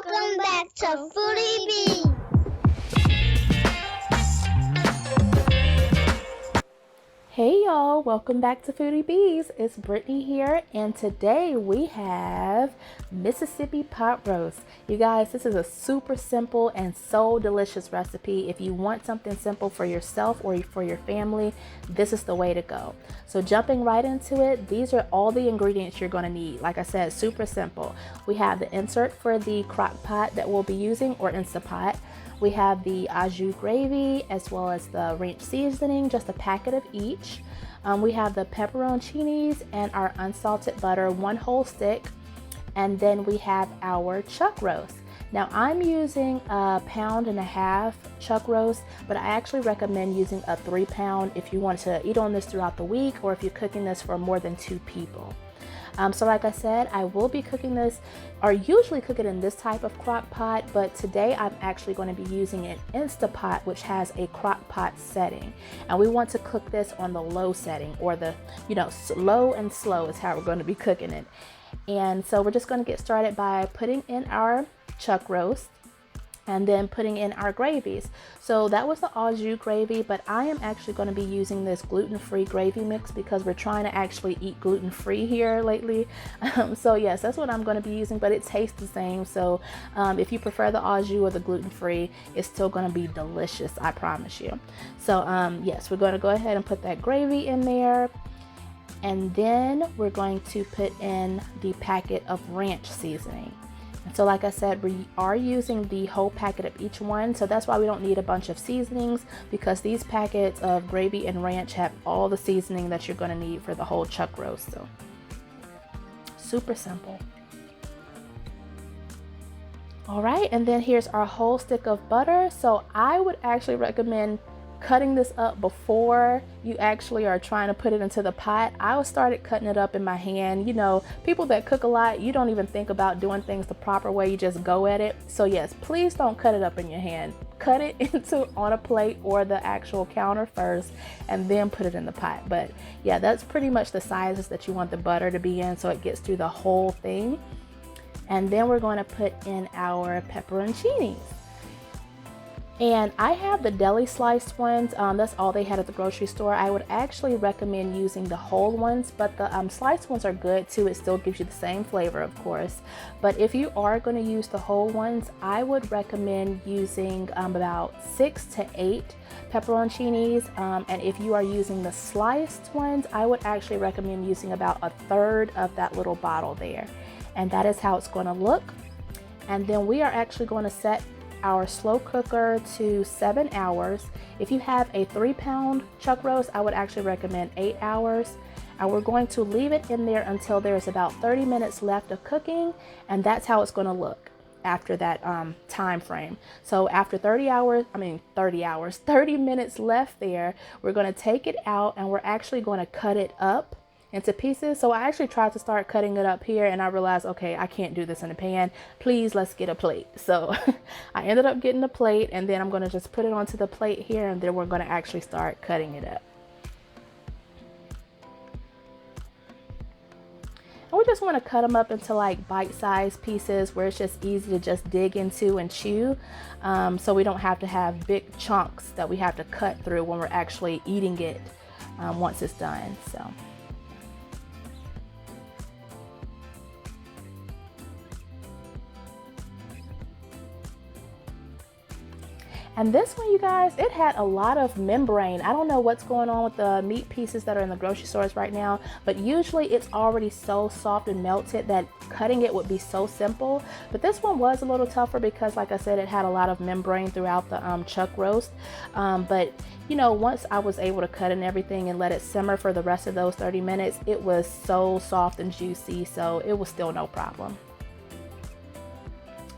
Welcome back to Foodie Bee. Hey y'all, welcome back to Foodie Bees. It's Brittany here, and today we have Mississippi pot roast. You guys, this is a super simple and so delicious recipe. If you want something simple for yourself or for your family, this is the way to go. So jumping right into it, these are all the ingredients you're going to need. Like I said, super simple. We have the insert for the crock pot that we'll be using, or Instapot. We have the au jus gravy as well as the ranch seasoning, just a packet of each. We have the pepperoncinis and our unsalted butter, 1 whole stick. And then we have our chuck roast. Now I'm using a 1.5 pound chuck roast, but I actually recommend using a 3 pound if you want to eat on this throughout the week, or if you're cooking this for more than 2 people. So like I said, I will be cooking this, or usually cook it in this type of crock pot, but today I'm actually going to be using an Instapot, which has a crock pot setting. And we want to cook this on the low setting, or the, low and slow is how we're going to be cooking it. And so we're just going to get started by putting in our chuck roast and then putting in our gravies. So that was the au jus gravy, but I am actually going to be using this gluten-free gravy mix because we're trying to actually eat gluten-free here lately. So yes, that's what I'm going to be using, but it tastes the same. So if you prefer the au jus or the gluten-free, it's still going to be delicious, I promise you. So yes, we're going to go ahead and put that gravy in there. And then we're going to put in the packet of ranch seasoning. So like I said, we are using the whole packet of each one, so that's why we don't need a bunch of seasonings, because these packets of gravy and ranch have all the seasoning that you're going to need for the whole chuck roast. So super simple. All right, and then here's our whole stick of butter. So I would actually recommend cutting this up before you actually are trying to put it into the pot. I started cutting it up in my hand. People that cook a lot, you don't even think about doing things the proper way, you just go at it. So yes, please don't cut it up in your hand. Cut it into on a plate or the actual counter first, and then put it in the pot. But yeah, that's pretty much the sizes that you want the butter to be in, so it gets through the whole thing. And then we're going to put in our pepperoncinis. And I have the deli sliced ones. That's all they had at the grocery store. I would actually recommend using the whole ones, but the sliced ones are good too. It still gives you the same flavor, of course. But if you are going to use the whole ones, I would recommend using about 6 to 8 pepperoncinis. And if you are using the sliced ones, I would actually recommend using about 1/3 of that little bottle there. And that is how it's going to look. And then we are actually going to set our slow cooker to 7 hours. If you have a 3 pound chuck roast, I would actually recommend 8 hours. And we're going to leave it in there until there's about 30 minutes left of cooking, and that's how it's going to look after that time frame. So after 30 minutes left there, we're going to take it out, and we're actually going to cut it up into pieces. So I actually tried to start cutting it up here, and I realized, okay, I can't do this in a pan. Please, let's get a plate. So I ended up getting a plate, and then I'm going to just put it onto the plate here, and then we're going to actually start cutting it up. And we just want to cut them up into like bite-sized pieces where it's just easy to just dig into and chew, so we don't have to have big chunks that we have to cut through when we're actually eating it once it's done. So and this one, you guys, it had a lot of membrane. I don't know what's going on with the meat pieces that are in the grocery stores right now, but usually it's already so soft and melted that cutting it would be so simple. But this one was a little tougher because, like I said, it had a lot of membrane throughout the chuck roast. But once I was able to cut and everything and let it simmer for the rest of those 30 minutes, it was so soft and juicy, so it was still no problem.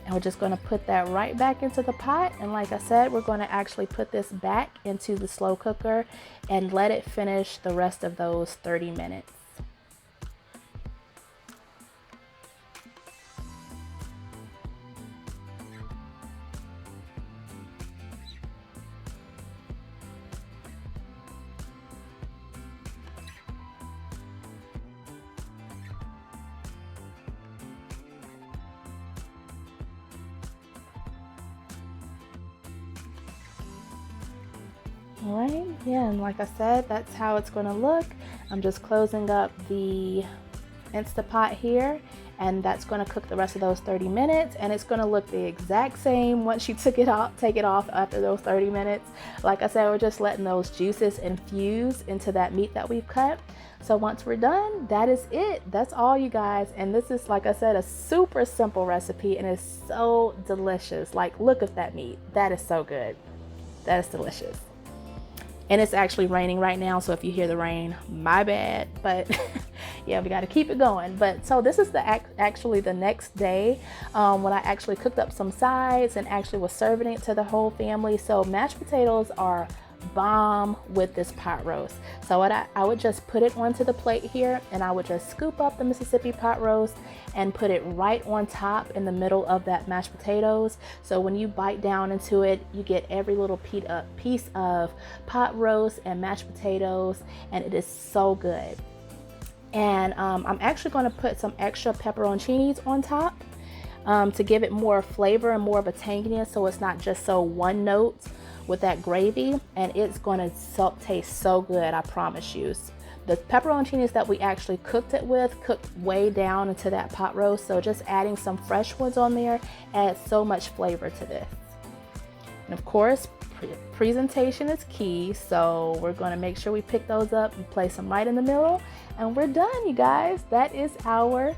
And we're just going to put that right back into the pot. And like I said, we're going to actually put this back into the slow cooker and let it finish the rest of those 30 minutes. All right, yeah, and like I said, that's how it's going to look. I'm just closing up the Instapot here, and that's going to cook the rest of those 30 minutes, and it's going to look the exact same once you take it off after those 30 minutes. Like I said, we're just letting those juices infuse into that meat that we've cut. So once we're done, that is it. That's all, you guys. And this is, like I said, a super simple recipe, and it's so delicious. Like, look at that meat. That is so good. That is delicious. And it's actually raining right now, so if you hear the rain, my bad. But yeah, we got to keep it going. But so this is actually the next day when I actually cooked up some sides and actually was serving it to the whole family. So mashed potatoes are bomb with this pot roast. So what I would just put it onto the plate here, and I would just scoop up the Mississippi pot roast and put it right on top in the middle of that mashed potatoes. So when you bite down into it, you get every little piece of pot roast and mashed potatoes, and it is so good. And I'm actually going to put some extra pepperoncinis on top to give it more flavor and more of a tanginess, so it's not just so one note with that gravy, and it's going to taste so good, I promise you. The pepperoncinis that we actually cooked it with cooked way down into that pot roast, so just adding some fresh ones on there adds so much flavor to this. And of course, presentation is key, so we're going to make sure we pick those up and place them right in the middle, and we're done, you guys. That is our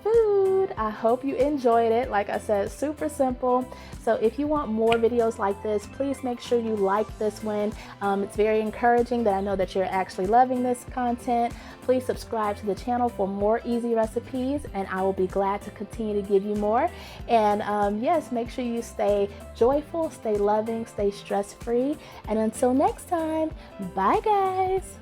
food. I hope you enjoyed it. Like I said, super simple. So if you want more videos like this, please make sure you like this one. It's very encouraging that I know that you're actually loving this content. Please subscribe to the channel for more easy recipes, and I will be glad to continue to give you more. And yes, make sure you stay joyful, stay loving, stay stress-free. And until next time, bye guys.